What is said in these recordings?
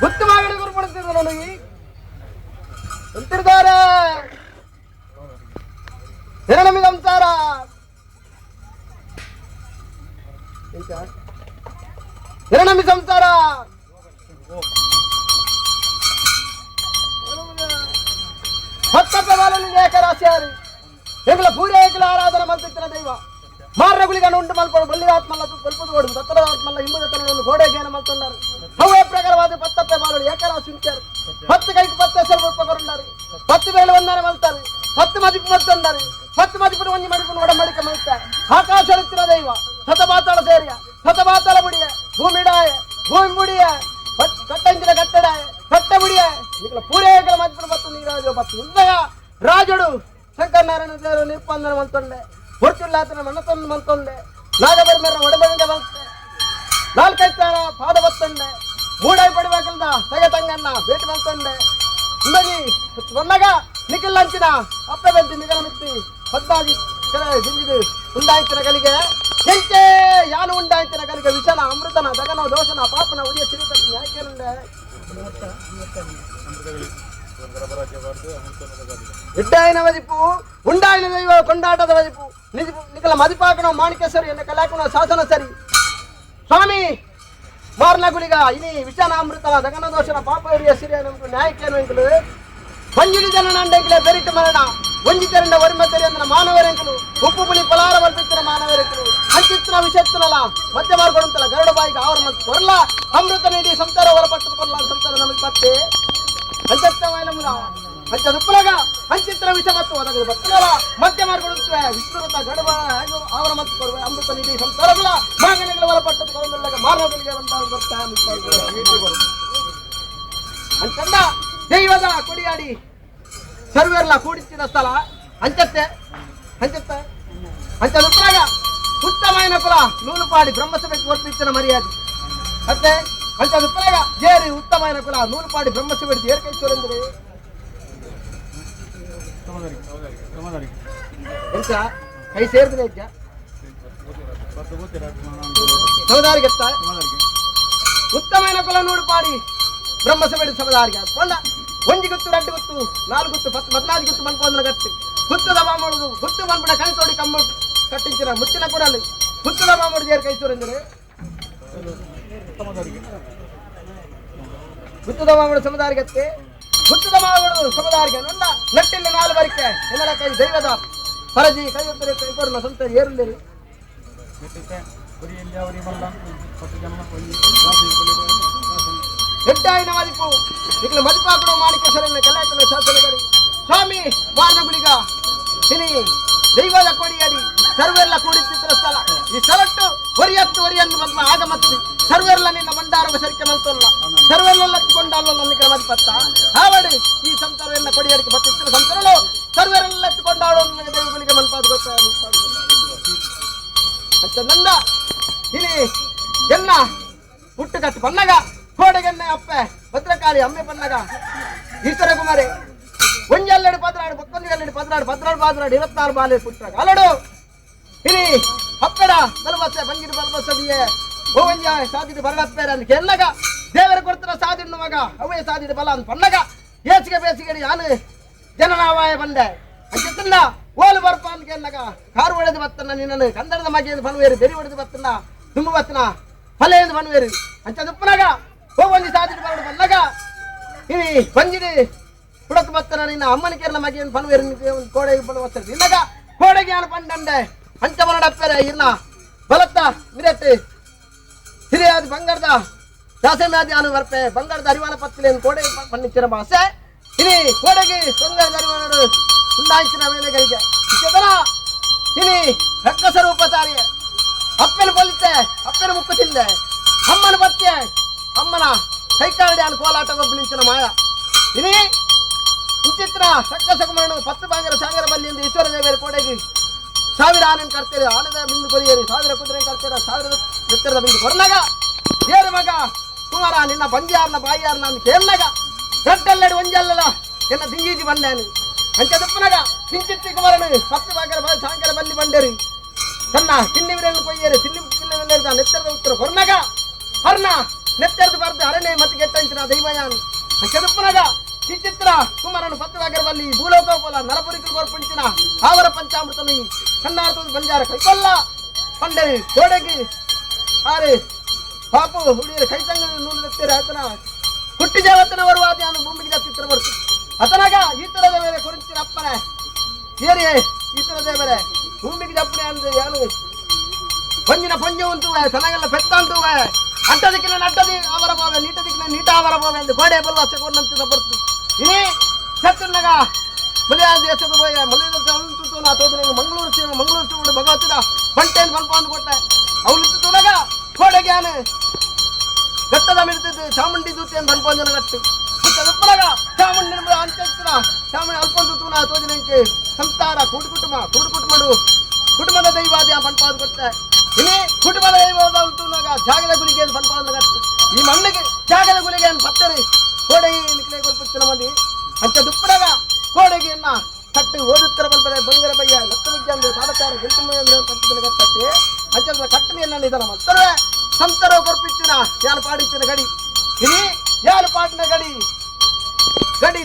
ಗುತ್ತು ಮಾಗಡಿ ಗುರುಪಡಿಸಿದ್ರು ನನಗೆ ಅಂತಿರ್ತಾರೆ ನಮಗೆ ಸಂಸಾರ ನಮಗೆ ಸಂಸಾರ ಹತ್ತಪ್ಪ ಬಾಲನಿಗೆ ಏಕರಾಶಿಯಾರಿ ಎಂಗ್ಲ ಪೂರ ಏಕಲ ಆರಾಧನೆ ಮಲ್ತಿತ್ತಿನ ದೈವ ಮಾರ್ರಗುಳಿಗನ್ನು ಉಂಟು ಮಲ್ಪಡು ಬಲ್ಲಿದಾತ್ಮಲ್ಲ ಬಲ್ಪದು ಓಡು ತತ್ತರದ ಆತ್ಮಲ್ಲ ಇಂಬುದ ತನವನ್ನು ಗೋಡೆಗೇನ ಮಲ್ತೊಂಡಾರು ಅವೇ ಪ್ರಕಾರವಾದ ಪತ್ತಪ್ಪೆ ಬಾಲಳು ಏಕರಾಶಿ ಉಂಟಾರು 10 ಕೈಗೆ 10 ಹೆಸರು ಉಪಕರುಂಡಾರು 10 ಬೇಳೆ ಒಂದಾನೆ ಮಲ್ತಾರೆ 10 ಮದಿಪು ಮಲ್ತೊಂಡಾರು 10 ಮದಿಪು ಒಂಜಿ ಮಡಿಪು ಒಡಂಬಡಿಕೆ ಮಲ್ತಾರೆ ಆಕಾಶ ಎತ್ತಿನ ದೈವ ಶತಪಾತಾಳ ಸೇರಿಯ ಶತಪಾತಾಳ ಬುಡಿಯ ಭೂಮಿಡಾಯ ಭೂಮಿ ಮುಡಿಯ ಕಟ್ಟಂಚಿನ ಕಟ್ಟಡಾಯ ಕಟ್ಟ ಮುಡಿಯ ಈಗ ಪೂರೇಕಲ ಮದಿಪು ಮತ್ತು ನೀರಾಜು ಮತ್ತು ಉದಯ ರಾಜುಡು ಶಂಕರನಾರಾಯಣ ದೇವರು ನಿರ್ಪಂದನ ಮಲ್ತೊಂಡೆ ಹೊರಚುಲ್ಲಾತನ ಮನತೊಂದು ಮಲ್ತೊಂಡೆ ನಾಗಬರ್ಮೇರ ಒಡಬಂಡೆ ಮಲ್ತೆ ನಾಲ್ಕೈತಾರ ಪಾದ ಬತ್ತೊಂಡೆ ಮೂಡಾಯಿ ಪಡಿಬೇಕಲ್ದ ತಗ ತಂಗನ್ನ ಭೇಟಿ ಮಲ್ತೊಂಡೆ ನಿಮಗೆ ಬಂದಾಗ ನಿಖಿಲ್ ಅಂಚಿನ ಅಪ್ಪೆ ಬೆಂತಿ ನಿಗಲ ಮಿತ್ತಿ ಪದ್ಮಾಜಿ ದಿಂದಿದು ಉಂಡಾಯ್ತಿನ ಕಲಿಗೆ ಹೆಂಚೆ ಯಾನು ಉಂಡಾಯ್ತಿನ ಕಲಿಗೆ ವಿಷನ ಅಮೃತನ ದಗನ ದೋಷನ ಪಾಪನ ಉದಿಯ ಸಿರಿಕಟ್ಟಿ ಯಾಕೇನುಂಡೆ ಇಡ್ಡಾಯಿನ ಮದಿಪು ಉಂಡಾಯಿನ ದೈವ ಕೊಂಡಾಟದ ಮದಿಪು ನಿಖಲ ಮದಿಪಾಕಣ ಮಾಣಿಕೇಶ್ವರಿ ಎನ್ನ ಕಲಾಕುಣ ಶಾಸನ ಸರಿ ಸ್ವಾಮಿ ಮಾರ್ನಗುಲಿಗ ಇನಿ ವಿಷಾನ ಅಮೃತನ ದಗನ ದೋಷನ ಪಾಪ ಉರಿಯ ಸಿರಿಯ ನಮ್ಗೆ ನ್ಯಾಯಕ್ಕೇನು ಎಂಕಲು ಪಂಜಿಡಿ ಜನ ನಂಡೆಂಕಲೆ ಬೆರಿಟ್ಟು ಮರಣ ಒಂಜಿತರಿಂದ ಒರಿಮತ್ತರಿ ಅಂದನ ಮಾನವರೆಂಕಲು ಉಪ್ಪು ಪುಳಿ ಪಲಾರ ಬರ್ತಿತ್ತಿನ ಮಾನವರೆಂಕಲು ಹಂಚಿತ್ತಿನ ವಿಷತ್ತಿನಲ್ಲ ಮಧ್ಯ ಮಾರ್ಗಡುತ್ತಲ್ಲ ಗರುಡ ಬಾಯಿಗೆ ಅವರ ಮತ್ತು ಕೊರಲ ಅಮೃತ ನೀಡಿ ಸಂಸಾರ ಹೊರಪಟ್ಟು ಕೊರಲ ಸಂಸಾರ ನಮಗೆ ಮತ್ತೆ ಹಂಚತ್ತ ವೈಲಮುಲ ಹಂಚದ ಉಪ್ಪಲಗ ಹಂಚಿತ್ರ ವಿಷ ಮತ್ತು ಒದಗದು ಬರ್ತನಲ್ಲ ಮಧ್ಯ ಮಾರ್ಗಡುತ್ತವೆ ವಿಷ್ಣುವೃತ ಗಡಬ ಅವರ ಮತ್ತು ಕೊರುವೆ ಅಮೃತ ನೀಡಿ ಸಂಸಾರಗಳ ಮಾಂಗಲ್ಯಗಳ ಹೊರಪಟ್ಟು ಕೊರಲಗ ಮಾನವರಿಗೆ ಹಂಚಂದ ದೈವದ ಕೊಡಿಯಾಡಿ ಸರ್ವೇರ್ಲ ಕೂಡಿಸಿದ ಸ್ಥಳ ಹಂಚತ್ತೆ ಹಂಚತ್ತೆ ಹಂಚದ ಉಪ್ಪಲಗ ಉತ್ತಮೈನ ಕುಲ ನೂಲುಪಾಡಿ ಬ್ರಹ್ಮಸಭೆಗೆ ವರ್ತಿಸಿನ ಮರ್ಯಾದೆ ಮತ್ತೆ ಹಂಚದ ಉಪ್ಪಲಗ ಜೇರಿ ಉತ್ತಮೈನ ಕುಲ ನೂಲುಪಾಡಿ ಬ್ರಹ್ಮಸಭೆ ಏರ್ಕೈಸೋರೆಂದ್ರೆ ಎಂತ ಕೈ ಸೇರಿದ್ರೆ ಸಮದಾರಿಗೆ ಉತ್ತಮೈನ ಕುಲ ನೂಲುಪಾಡಿ ಬ್ರಹ್ಮಸಭೆ ಸಮದಾರಿಗೆ ಕೊಂಡ ಒಂಜಿ ಗುತ್ತು 2 ಗುತ್ತು 4 ಗುತ್ತು 14 ಗುತ್ತು ಮನ್ಕೊಂದ್ರ ಗಟ್ಟು ಗುತ್ತದ ಮಾಮೂಡು ಗುತ್ತು ಮನ್ಬಿಡ ಕೈ ತೋಡಿ ಕಮ್ಮ ಕಟ್ಟಿಂಚಿನ ಮುಚ್ಚಿನ ಕೂಡಲ್ಲಿ ಗುತ್ತದ ಮಾಮೂಡು ಜೇರ್ ಕೈಸೂರೆಂದರೆ ಗುತ್ತದ ಮಾಮೂಡು ಸಮದಾರಿಗತ್ತೆ ಗುತ್ತದ ಮಾಮೂಡು ಸಮದಾರಿಗೆ ನೊಂದ ನಟ್ಟಿಲ್ಲ 4 ಬರಿಕೆ ಎನ್ನಲ ಕೈ ದೈವದ ಪರಜಿ ಕೈ ಉತ್ತರೆ ಕೈಪರ್ನ ಸಂತ ಏರುಂದೇರಿ ಹೆಡ್ಡಾಯಿನ ಮದಿಪು ನಿಖಲ ಮದಿಪಾಕುಡು ಮಾಣಿಕೇಶ್ವರನ ಕಲಾಕನ ಶಾಸನಗರಿ ಸ್ವಾಮಿ ವಾರ್ನಗುಲಿಗ ಇನಿ ದೈವದ ಕೊಡಿಯಡಿ ಸರ್ವೆಲ್ಲ ಕೂಡಿತ್ತಿರ ಸ್ಥಳ ಈ ಸ್ಥಳಟ್ಟು ಒರಿಯನ್ನು ಬಂದ ಆಗಮತ್ತಿ ಸರ್ವೆಲ್ಲ ನಿನ್ನ ಭಂಡಾರವ ಸರಿಕೆ ಮಲ್ತಲ್ಲ ಸರ್ವೆಲ್ಲ ಎತ್ತಿಕೊಂಡಲ್ಲ ನನ್ನ ಮದಿಪತ್ತ ಆವಡಿ ಈ ಸಂಸಾರವೆಲ್ಲ ಕೊಡಿಯಡಿಗೆ ಬತ್ತಿತ್ತಿನ ಸಂಸಾರಗಳು ಸರ್ವೆಲ್ಲ ಎತ್ತಿಕೊಂಡಾಡೋ ನನಗೆ ದೈವಗಳಿಗೆ ಮಲ್ಪಾದ ಗೊತ್ತ ನಂದ ಇನಿ ಎನ್ನ ಹುಟ್ಟುಕಟ್ಟು ಬನ್ನಗ ಕೋಡೆಗೆನ್ನೆ ಅಪ್ಪೆ ಭದ್ರಕಾಳಿ ಅಮ್ಮೆ ಪನ್ನಗ ಈಶ್ವರ ಕುಮಾರಿ ಒಂಜೆಲ್ಲಡಿ ಪದ್ರಾಡು ಬಕ್ಕೊಂದಿಗಲ್ಲಡಿ ಪದ್ರಾಡು ಬಾದ್ರಾಡು 24 ಬಾಲೆ ಪುಟ್ಟ ಅಲಡು ಇನಿ ಹಪ್ಪೆಡ ಬಲಬಸ್ಸೆ ಬಂಗಿರು ಬಲಬಸ್ಸದಿಯೇ ಓವಂಜ ಸಾಧಿದು ಬರಡಪ್ಪೇರ ಅಂತ ಎಲ್ಲಗ ದೇವರ ಕೊಡ್ತಾರ ಸಾಧಿನ ಮಗ ಅವೇ ಸಾಧಿದ ಬಲ ಅಂತ ಪನ್ನಗ ಏಸಿಗೆ ಬೇಸಿಗೆ ಯಾನು ಜನನಾವಾಯ ಬಂದೆ ಅಂಚಿತ್ತನ್ನ ಓಲು ಬರ್ಪ ಅಂತ ಎಲ್ಲಗ ಕಾರು ಹೊಡೆದು ಬತ್ತನ್ನ ನಿನ್ನನ್ನು ಕಂದಡದ ಮಗೆಯಿಂದ ಬನ್ವೇರಿ ಬೆರಿ ಹೊಡೆದು ಬತ್ತನ್ನ ತುಂಬ ಬತ್ತನ ಫಲೆಯಿಂದ ಬನ್ವೇರಿ ಅಂಚದುಪ್ಪನಾಗ ಹೋಗಿ ಸಾಧಿದು ಬರಡು ಬನ್ನಗ ಇನಿ ಬಂಜಿದಿ ಹುಡಕ್ ಬತ್ತನ ನಿನ್ನ ಅಮ್ಮನ ಕೇರಳ ಮಗೆಯನ್ನು ಬನ್ವೇರಿ ಕೋಡೆಗೆ ಬಲವಸ್ತ ನಿನ್ನಗ ಕೋಡೆಗೆ ಯಾನು ಪಂಡಂಡೆ ಅಂಚ ಮನಡಪ್ಪೇರ ಇರ್ನ ಬಲತ್ತ ವಿರಟ್ಟು ಹಿರಿಯಾದ ಬಂಗಾರದ ದಾಸಮ್ಯಾದಿ ಅನು ಬರ್ಪೆ ಬಂಗಾರದ ಅರಿವಾನ ಪತ್ತಿಲೆಯನ್ನು ಕೋಡೆಗೆ ಪನ್ನಿಚ್ಚಿನ ಭಾಷೆ ಇನಿ ಕೋಡೆಗೆ ಬಂಗಾರದ ಅರಿವಾನಡು ಉಂಡಾಯಿಸಿನ ವೇಳೆಗಳಿಗೆ ಇನಿ ರಕ್ಕಸರ ಉಪಚಾರಿ ಅಪ್ಪನ ಕೊಲ್ಲಿತೆ ಅಪ್ಪನ ಮುಕ್ಕು ತಿಂದೆ ಅಮ್ಮನ ಪತ್ಯೆ ಅಮ್ಮನ ಕೈಕಾರಡಿ ಅನ್ನು ಕೋಲಾಟ ಒಬ್ಬಲಿಂಚಿನ ಮಾಯ ಇನಿ ವಿಚಿತ್ರ ರಕ್ಕಸ ಕುಮಾರನು 10 ಬಾಂಗರ ಸಾಗರ ಬಲ್ಲಿಯಿಂದ ಈಶ್ವರ ದೇವರ ಕೋಡೆಗೆ 1000 ಆನೆಯನ್ನು ಕರ್ತೀರಿ ಆನೆದ ಬಿಂದು ಕೊರಿಯರಿ 1000 ಕುದುರೆ ಕರ್ತೀರ 1000 ಎತ್ತರದ ಬಿಂದು ಕೊರನಾಗ ಏರು ಮಗ ಕುಮಾರ ನಿನ್ನ ಬಂಜಾರ್ನ ಬಾಯಿಯಾರ್ನ ಅಂದು ಕೇರ್ನಾಗ ರಟ್ಟಲ್ಲಡಿ ಒಂಜಲ್ಲಲ್ಲ ಎನ್ನ ದಿಂಗೀಜಿ ಬಂದೇನು ಅಂಚದಪ್ಪನಾಗ ಕಿಂಚಿತ್ತಿ ಕುಮಾರನು 10 ಬಾಂಗರ ಸಾಗರ ಬಲ್ಲಿ ಬಂಡೇರಿ ತನ್ನ ತಿನ್ನಿವಿರನ್ನು ಕೊಯ್ಯೇರಿ ತಿನ್ನಿ ನೆತ್ತರದ ಉತ್ತರ ಕೊರನಾಗ ಹರ್ನ ನೆತ್ತೆರೆದು ಬರ್ದು ಅರಣ್ಯ ಮತ್ತೆ ಗೆಟ್ಟಂಚಿನ ದೈವಯಾನ್ ಕೆದಪ್ಪನಗ ಚಿತ್ರ ಕುಮಾರನು ಪತ್ರವಾಗಿರಬಲ್ಲಿ ಭೂಲೋಕೋಪಲ ನರಪುರಿಕಲು ಬರ್ಪಂಚಿನ ಆವರ ಪಂಚಾಮೃತನು ಕನ್ನಾಡ್ತದ ಬಂಜಾರ ಕೈಕೊಲ್ಲ ಪಂಡರಿ ಗೋಡೆಗೆ ಆರೆ ಪಾಪು ಹುಡುಗಿಯರ ಕೈತಂಗ ನೂಲಿರುತ್ತೀರ ಆತನ ಹುಟ್ಟಿ ದೇವತನ ಬರುವಾದ ನಾನು ಭೂಮಿಗೆ ಚಿತ್ರ ಬರ್ತು ಅತನಾಗ ಈತರದ ಬೇರೆ ಕುರಿತಿನ ಅಪ್ಪನೆ ಏರಿ ಈತರದೇ ಬೇರೆ ಭೂಮಿಗೆ ಜಪ್ಪನೆ ಅಂದ್ರೆ ಏನು ಪಂಜಿನ ಪಂಜ ಉಂಟುವೆ ಚೆನ್ನಾಗೆಲ್ಲ ಪೆತ್ತ ಉಂಟುವೆ ಅಂಟದಿಕ್ಕಿನ ನಟ್ಟದಿ ಅವರ ಬೋವೆ ನೀಟದಿಕ್ಕಿನ ನೀಟ ಅವರ ಬೋವೆ ಎಂದು ಗೋಡೆ ಬಲ್ಲ ಸೆಕೊಂಡಂತಿನ ಬರ್ತು ಇನಿ ಸತ್ತನಾಗ ಮಲಯಾ ದೇಶದ ಬೋಯ ಮಲಯದ ಉಂಟು ನಾ ತೋದ್ರೆ ಮಂಗಳೂರು ಶಿವ ಭಗವತಿನ ಬಂಟೆ ಸ್ವಲ್ಪ ಅಂದು ಕೊಟ್ಟೆ ಅವ್ರು ಇತ್ತುನಾಗ ಗೋಡೆಗೆ ಆನೆ ಗತ್ತದ ಮಿಡ್ತಿದ್ದು ಚಾಮುಂಡಿ ದೂತಿಯನ್ನು ಬಂಪಂಜನ ಗಟ್ಟು ಹುಟ್ಟದಪ್ಪನಾಗ ಚಾಮುಂಡಿ ಅಂತ ಚಾಮುಂಡಿ ಅಲ್ಪಂದು ನಾ ತೋಜನಕ್ಕೆ ಸಂಸಾರ ಕೂಡು ಕುಟುಂಬಡು ಕುಟುಂಬದ ದೈವಾದಿ ಬಂಪಾದ ಕೊಟ್ಟೆ ಇನಿ ಕುಟುಂಬದ ದೈವದ ಉಂಟುನಾಗ ಜಾಗದ ಗುಲಿಗೆ ಬಂಪಾದ ಗಟ್ಟು ಈ ಮಣ್ಣಿಗೆ ಜಾಗದ ಗುಲಿಗೆ ಪತ್ತರಿ ಗೋಡೆಗೆ ನಿಕ್ಲೆ ಕೊಡ್ಬಿಡ್ತಿನ ಮಂದಿ ಅಂಚ ದುಪ್ಪನಾಗ ಗೋಡೆಗೆಯನ್ನ ಕಟ್ಟಿ ಓದುತ್ತರ ಬಲ್ಬರೆ ಬಂಗರ ಬಯ್ಯ ಲಕ್ಷ ವಿದ್ಯೆ ಅಂದ್ರೆ ಪಾದಚಾರ ಗೆಲ್ತುಮ ಅಂದ್ರೆ ಕಟ್ಟೆ ಅಂಚಂದ್ರ ಕಟ್ಟನೆಯನ್ನ ನಿಧಾನ ಮಾಡ್ತಾರೆ ಸಂತರ ಕೊರ್ಪಿಚ್ಚಿನ ಯಾರು ಪಾಡಿಚ್ಚಿನ ಗಡಿ ಇನಿ ಯಾರು ಪಾಡಿನ ಗಡಿ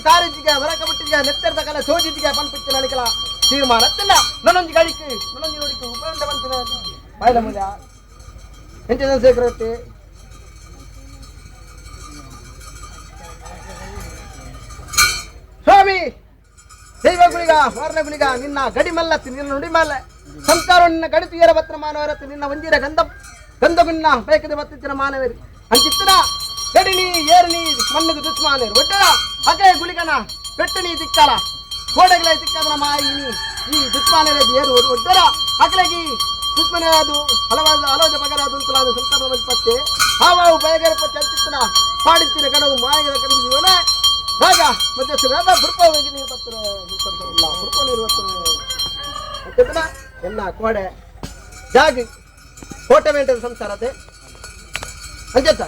ತಾರಿಜಿಗೆ ಹೊರಕ ಬಿಟ್ಟಿಗೆ ನೆತ್ತೆರದ ಕಲೆ ಸೋಜಿಜಿಗೆ ಪಂಪಿಚ್ಚಿನ ಅಣಿಕಲ ತೀರ್ಮಾನ ಅತ್ತಿಲ್ಲ ನನ್ನೊಂದು ಗಡಿಕೆ ನನ್ನೊಂದು ನೋಡಿಕೆ ಉಪಯೋಗ ಬಂತಿನ ಬಾಯ್ಲ ಮೂಲ ಎಂಚಿನ ಸೇಕರತ್ತೆ ಸ್ವಾಮಿ ದೈವ ಗುಳಿಗ ವಾರನ ಗುಳಿಗ ನಿನ್ನ ಗಡಿ ಮಲ್ಲತ್ತಿ ನಿನ್ನ ನುಡಿ ಮಲ್ಲ ಸಂಸ್ಕಾರ ನಿನ್ನ ಗಡಿ ತುಯರ ಪತ್ರ ಮಾನವರತ್ತಿ ನಿನ್ನ ಒಂಜಿರ ಗಂಧಗುನ್ನ ಬೇಕದೆ ಬತ್ತಿನ ಮಾನವೇರಿ ಅಂಚಿತ್ತಿನ ಗಡಿನಿ ಏರ್ನಿ ಮಣ್ಣಿಗೆ ದುಷ್ಮಾನೇರು ಒಟ್ಟರ ಅದೇ ಗುಳಿಗನ ಬೆಟ್ಟನಿ ದಿಕ್ಕಲ ಗೋಡೆಗಳ ದಿಕ್ಕದನ ಮಾಯಿನಿ ಈ ದುಷ್ಮಾನೇರದು ಏರು ಒಟ್ಟರ ಅಕಲಗಿ ದುಷ್ಮನೆ ಅದು ಹಲವಾದ ಬಗರಾದ ಅಂತಲಾದ ಸಂತಾನ ಪತ್ತೆ ಹಾವು ಬಯಗರಪತ್ತೆ ಅಂಚಿತ್ತಿನ ಪಾಡಿತ್ತಿನ ಗಡವು ಮಾಯಗರ ಕಡಿದಿವನ ರಾಜ ಮಧ್ಯಸ್ಥರಾದ ಬುರ್ಪವಿಗೆ ನೀವು ಪತ್ರ ಇಲ್ಲ ಬುರ್ಪ ನಿರ್ವರ್ತನೆ ಎಲ್ಲ ಕೋಡೆ ಜಾಗಿ ಕೋಟೆ ಮೆಂಟೆ ಸಂಸಾರತೆ ಅಂಜತ್ತ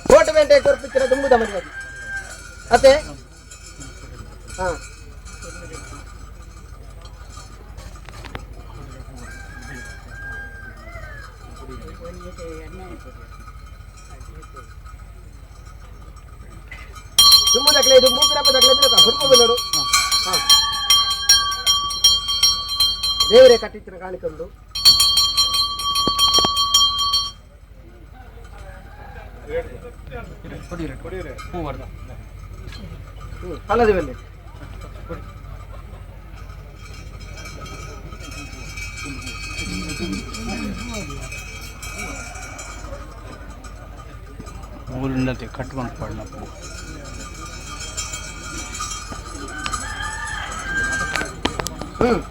ಕೋಟೆ ಮೆಂಟೆ ಕೊರ್ಪಿಚ್ಚಿನ ತುಂಬುದ ಮನೆಯಾಗಿ ಅತ್ತೆ ಹಾ ತುಂಬು ದಕ್ಲೆ ಇದು ಮೂಪಿನಪ್ಪ ದಕ್ಲೆ ಬೇಕಾ ಹುಡ್ಕೋಬಿಲ್ಲೋಡು ಹಾ ದೇವರೇ ಕಟ್ಟಿಚ್ಚಿನ ಕಾಣಿಕೊಂಡು ಹಲ್ಲದಿವಲ್ಲಿ ಊರಿನತೆ ಕಟ್ಕೊಂಡು ಪಡ್ನಪ್ಪು ಹ್ಮ್